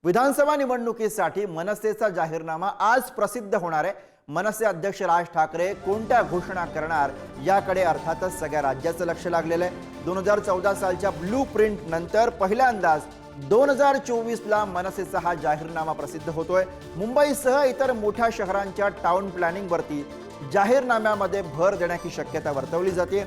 विधानसभा निवडणुकीसाठी मनसेचा जाहीरनामा आज प्रसिद्ध होणार आहे। मनसे अध्यक्ष राज ठाकरे कोणत्या घोषणा करणार याकडे अर्थातच सगळ्या राज्याचं लक्ष लागलेलं आहे। 2014 सालच्या ब्लू प्रिंट नंतर पहिल्यांदाच 2024 ला मनसेचा हा जाहीरनामा प्रसिद्ध होतोय। मुंबईसह इतर मोठ्या शहरांच्या टाउन प्लॅनिंग वरती जाहीरनाम्यामध्ये भर देण्याची शक्यता वर्तवली जाते।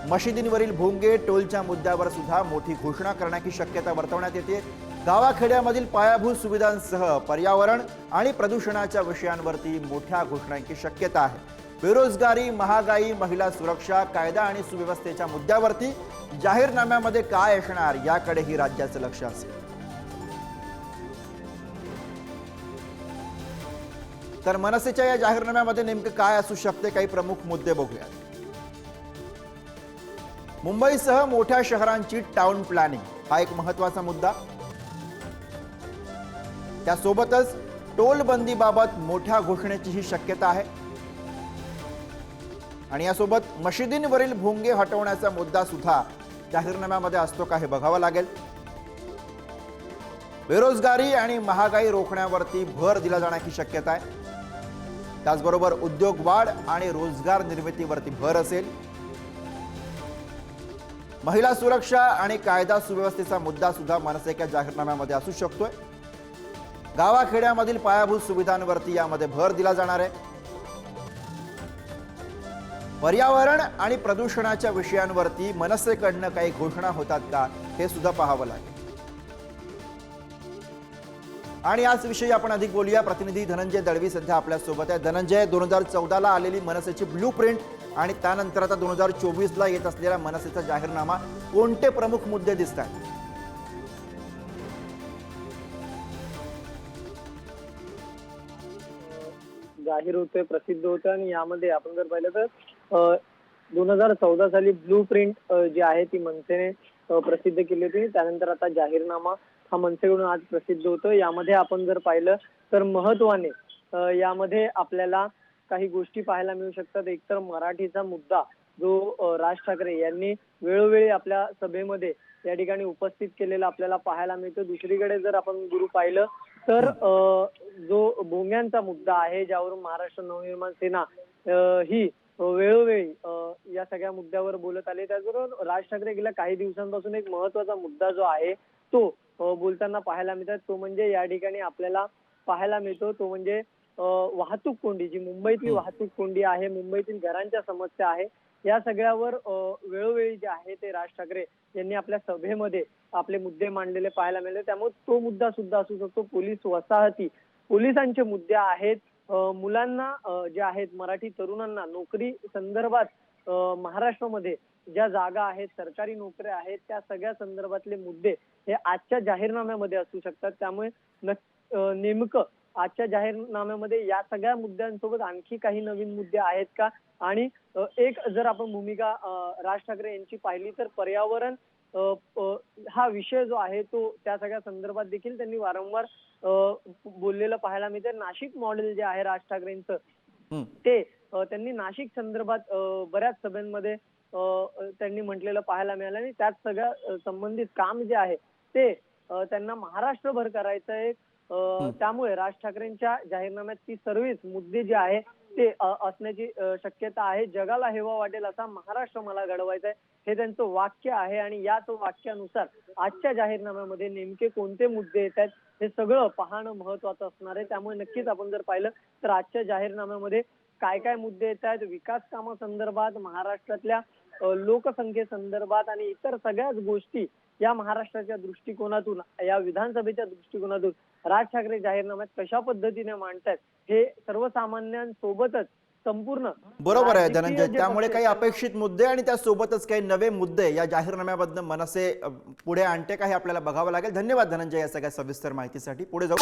मशिदींवरील भोंगे टोलच्या मुद्द्यावर सुद्धा मोठी घोषणा करण्याची शक्यता वर्तवण्यात येते। गावाखेड्यामधील पायाभूत सुविधांसह पर्यावरण आणि प्रदूषणाच्या विषयांवरती मोठ्या घोषणांची शक्यता आहे। बेरोजगारी, महागाई, महिला सुरक्षा, कायदा आणि सुव्यवस्थेच्या मुद्द्यावरती जाहीरनाम्यामध्ये काय असणार याकडेही राज्याचं लक्ष असेल। तर मनसेच्या या जाहीरनाम्यामध्ये नेमकं काय असू शकते, काही प्रमुख मुद्दे बघूया। मुंबईसह मोठ्या शहरांची टाउन प्लॅनिंग हा एक महत्त्वाचा मुद्दा। त्यासोबतच टोल बंदीबाबत मोठ्या घोषणेची ही शक्यता आहे आणि यासोबत मशिदींवरील भोंगे हटवण्याचा मुद्दा सुद्धा जाहीरनाम्यामध्ये असतो का हे बघावं लागेल। बेरोजगारी आणि महागाई रोखण्यावरती भर दिला जाण्याची शक्यता आहे। त्याचबरोबर उद्योग वाढ आणि रोजगार निर्मितीवरती भर असेल। महिला सुरक्षा आणि कायदा सुव्यवस्थेचा मुद्दा सुद्धा मनसेच्या जाहीरनाम्यामध्ये असू शकतोय। गावाखेड्यामधील पायाभूत सुविधांवरती यामध्ये भर दिला जाणार आहे। पर्यावरण आणि प्रदूषणाच्या विषयांवरती मनसेकडनं काही घोषणा होतात का हे सुद्धा पाहावं लागेल। आणि याच विषयी आपण अधिक बोलूया। प्रतिनिधी धनंजय दळवी सध्या आपल्या सोबत आहे। धनंजय, 2014 ला आलेली मनसेची ब्लू प्रिंट आणि त्यानंतर आता 2024 ला येत असलेला मनसेचा जाहीरनामा, कोणते प्रमुख मुद्दे दिसतात? जाहीर होते, प्रसिद्ध होतं आणि यामध्ये आपण जर पाहिलं तर 2014 साली ब्लू प्रिंट जी आहे ती मनसेने प्रसिद्ध केली होती। त्यानंतर आता जाहीरनामा हा मनसेकडून आज प्रसिद्ध होतो। यामध्ये आपण जर पाहिलं तर महत्त्वाने यामध्ये आपल्याला काही गोष्टी पाहायला मिळू शकतात। एकतर मराठीचा मुद्दा जो राज ठाकरे यांनी वेळोवेळी आपल्या सभेमध्ये या ठिकाणी उपस्थित केलेला आपल्याला पाहायला मिळतो। दुसरीकडे जर आपण गुरु पाहिलं तर जो भोंग्यांचा मुद्दा आहे, ज्यावरून महाराष्ट्र नवनिर्माण सेना ही वेळोवेळी या सगळ्या मुद्द्यावर बोलत आले। त्याचबरोबर राज ठाकरे गेल्या काही दिवसांपासून एक महत्त्वाचा मुद्दा जो आहे तो बोलताना पाहायला मिळतात। तो म्हणजे या ठिकाणी आपल्याला पाहायला मिळतो तो म्हणजे वाहतूक कोंडी, जी मुंबईतली वाहतूक कोंडी आहे, मुंबईतील घरांच्या समस्या आहे, या सगळ्यावर वेळोवेळी जे आहे ते राज ठाकरे यांनी आपल्या सभेमध्ये आपले मुद्दे मांडलेले पाहायला मिळाले। त्यामुळे तो मुद्दा सुद्धा असू शकतो। पोलीस वसाहती, पोलिसांचे मुद्दे आहेत, मुलांना जे आहेत मराठी तरुणांना नोकरी संदर्भात महाराष्ट्रामध्ये ज्या जागा आहेत, सरकारी नोकऱ्या आहेत, त्या सगळ्या संदर्भातले मुद्दे हे आजच्या जाहीरनाम्यामध्ये असू शकतात। त्यामुळे नेमकं आजच्या जाहीरनाम्यामध्ये या सगळ्या मुद्द्यांसोबत आणखी काही नवीन मुद्दे आहेत का? आणि एक जर आपण भूमिका राज ठाकरे यांची पाहिली तर पर्यावरण हा विषय जो आहे तो त्या सगळ्या संदर्भात देखील त्यांनी वारंवार बोललेलं पाहायला मिळते। नाशिक मॉडेल जे आहे राज ठाकरेंचं ते त्यांनी नाशिक संदर्भात बऱ्याच सभेमध्ये त्यांनी म्हटलेलं पाहायला मिळालं आणि त्याच सगळ्या संबंधित काम जे आहे ते त्यांना महाराष्ट्रभर करायचं आहे। त्यामुळे राज ठाकरेंच्या जाहीरनाम्यात ती सर्वच मुद्दे जे आहे ते असण्याची शक्यता आहे। जगाला हेवा वाटेल असा महाराष्ट्र मला घडवायचा आहे, हे त्यांचं वाक्य आहे आणि याच वाक्यानुसार आजच्या जाहीरनाम्यामध्ये नेमके कोणते मुद्दे येत आहेत हे सगळं पाहणं महत्त्वाचं असणार आहे। त्यामुळे नक्कीच आपण जर पाहिलं तर आजच्या जाहीरनाम्यामध्ये काय काय मुद्दे येत आहेत, विकास कामासंदर्भात, महाराष्ट्रातल्या लोकसंख्येसंदर्भात आणि इतर सगळ्याच गोष्टी या महाराष्ट्राच्या दृष्टिकोनातून, या विधानसभेच्या दृष्टिकोनातून राज ठाकरे जाहीरनाम्यात कशा पद्धतीने मांडतात हे सर्वसामान्यांसोबतच संपूर्ण बरोबर आहे धनंजय। त्यामुळे काही अपेक्षित मुद्दे आणि त्यासोबतच काही नवे मुद्दे या जाहीरनाम्याबद्दल मनसे पुढे आणते का हे आपल्याला बघावं लागेल। धन्यवाद धनंजय या सगळ्या सविस्तर माहितीसाठी। पुढे जाऊ।